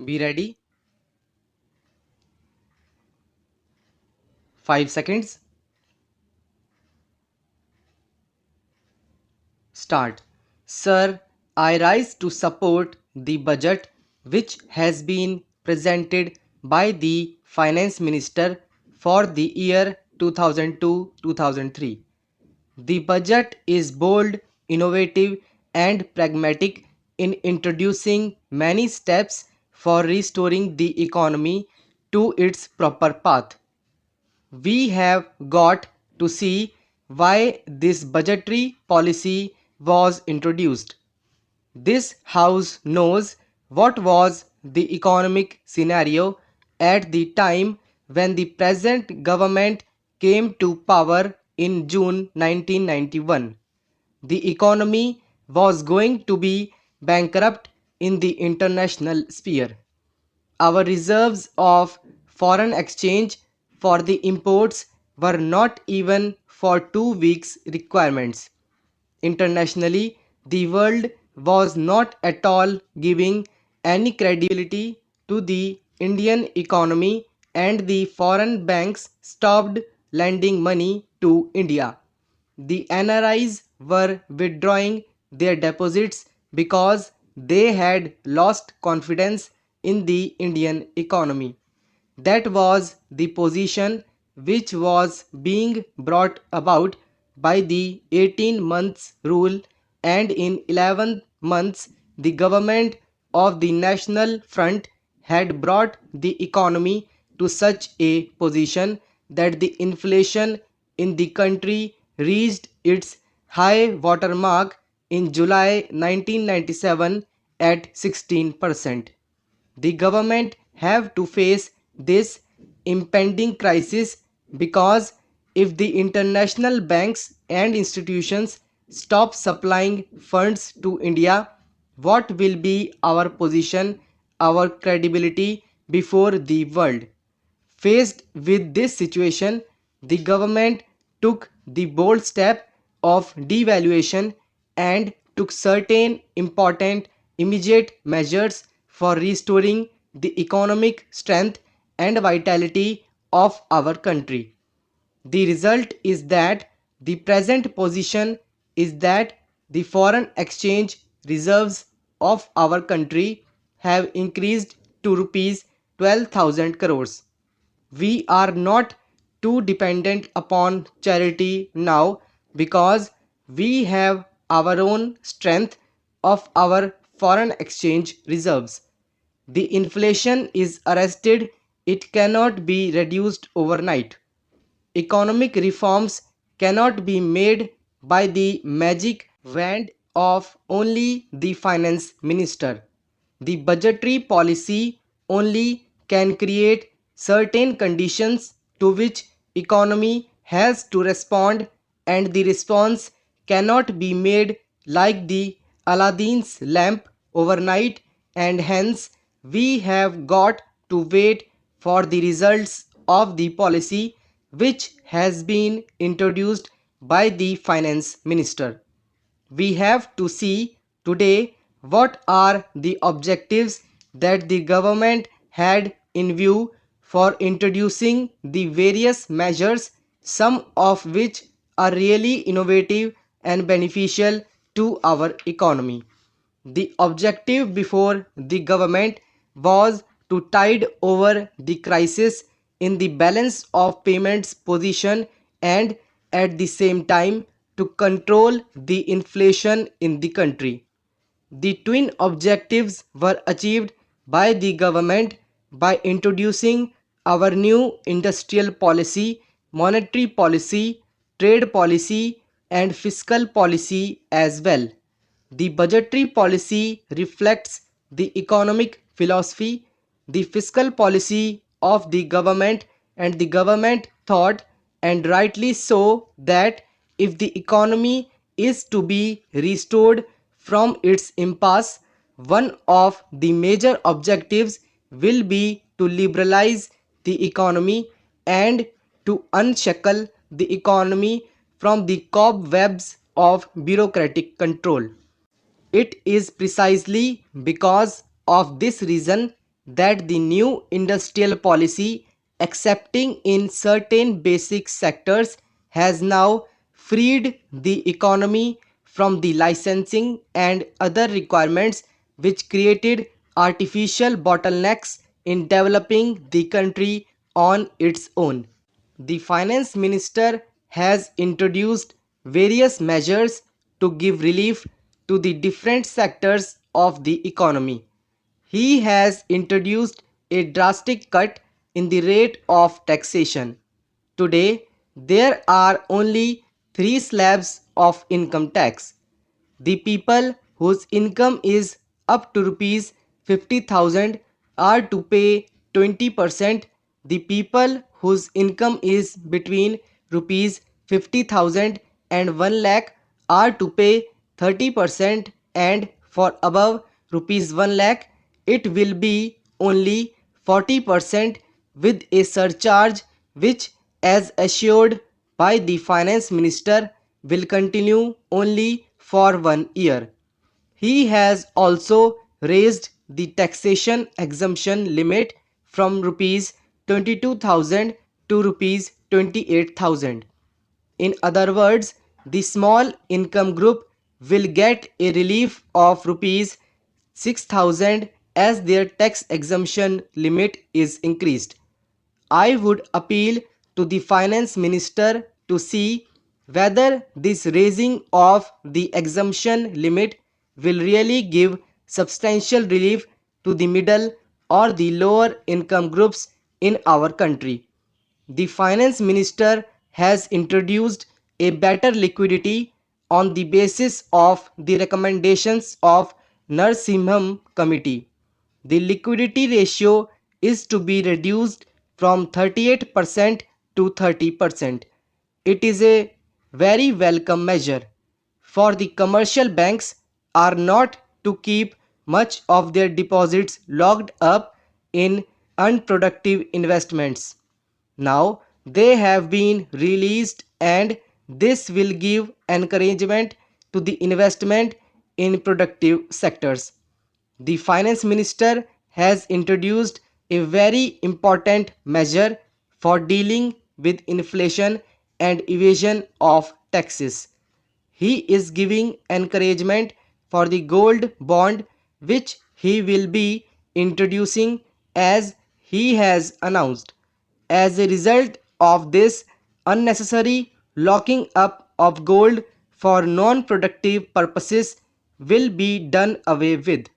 Be ready. 5 seconds. Start. Sir, I rise to support the budget which has been presented by the Finance Minister for the year 2002-2003. The budget is bold, innovative, and pragmatic in introducing many steps for restoring the economy to its proper path. We have got to see why this budgetary policy was introduced. This House knows what was the economic scenario at the time when the present government came to power in June 1991. The economy was going to be bankrupt in the international sphere. Our reserves of foreign exchange for the imports were not even for 2 weeks' requirements. Internationally, the world was not at all giving any credibility to the Indian economy, and the foreign banks stopped lending money to India. The NRIs were withdrawing their deposits because they had lost confidence in the Indian economy. That was the position which was being brought about by the 18 months rule, and in 11 months the government of the National Front had brought the economy to such a position that the inflation in the country reached its high water mark in July 1997 at 16%. The government have to face this impending crisis because if the international banks and institutions stop supplying funds to India, what will be our position, our credibility before the world? Faced with this situation, the government took the bold step of devaluation and took certain important immediate measures for restoring the economic strength and vitality of our country. The result is that the present position is that the foreign exchange reserves of our country have increased to rupees 12,000 crores. We are not too dependent upon charity now because we have our own strength of our foreign exchange reserves. The inflation is arrested, it cannot be reduced overnight. Economic reforms cannot be made by the magic wand of only the finance minister. The budgetary policy only can create certain conditions to which economy has to respond, and the response cannot be made like the Aladdin's lamp overnight, and hence we have got to wait for the results of the policy which has been introduced by the finance minister. We have to see today what are the objectives that the government had in view for introducing the various measures, some of which are really innovative and beneficial to our economy. The objective before the government was to tide over the crisis in the balance of payments position, and at the same time to control the inflation in the country. The twin objectives were achieved by the government by introducing our new industrial policy, monetary policy, trade policy, and fiscal policy as well. The budgetary policy reflects the economic philosophy, the fiscal policy of the government, and the government thought, and rightly so, that if the economy is to be restored from its impasse, one of the major objectives will be to liberalize the economy and to unshackle the economy from the cobwebs of bureaucratic control. It is precisely because of this reason that the new industrial policy, excepting in certain basic sectors, has now freed the economy from the licensing and other requirements which created artificial bottlenecks in developing the country on its own. The finance minister has introduced various measures to give relief to the different sectors of the economy. He has introduced a drastic cut in the rate of taxation. Today, there are only three slabs of income tax. The people whose income is up to rupees 50,000 are to pay 20%. The people whose income is between rupees 50,000 and 1 lakh are to pay 30%, and for above rupees 1 lakh it will be only 40% with a surcharge which, as assured by the finance minister, will continue only for 1 year. He has also raised the taxation exemption limit from rupees 22,000 to rupees 28,000. In other words, the small income group will get a relief of rupees 6,000 as their tax exemption limit is increased. I would appeal to the finance minister to see whether this raising of the exemption limit will really give substantial relief to the middle or the lower income groups in our country. The finance minister has introduced a better liquidity on the basis of the recommendations of Narasimham committee. The liquidity ratio is to be reduced from 38% to 30%. It is a very welcome measure, for the commercial banks are not to keep much of their deposits locked up in unproductive investments. Now they have been released, and this will give encouragement to the investment in productive sectors. The finance minister has introduced a very important measure for dealing with inflation and evasion of taxes. He is giving encouragement for the gold bond which he will be introducing as he has announced. As a result of this, unnecessary locking up of gold for non productive purposes will be done away with.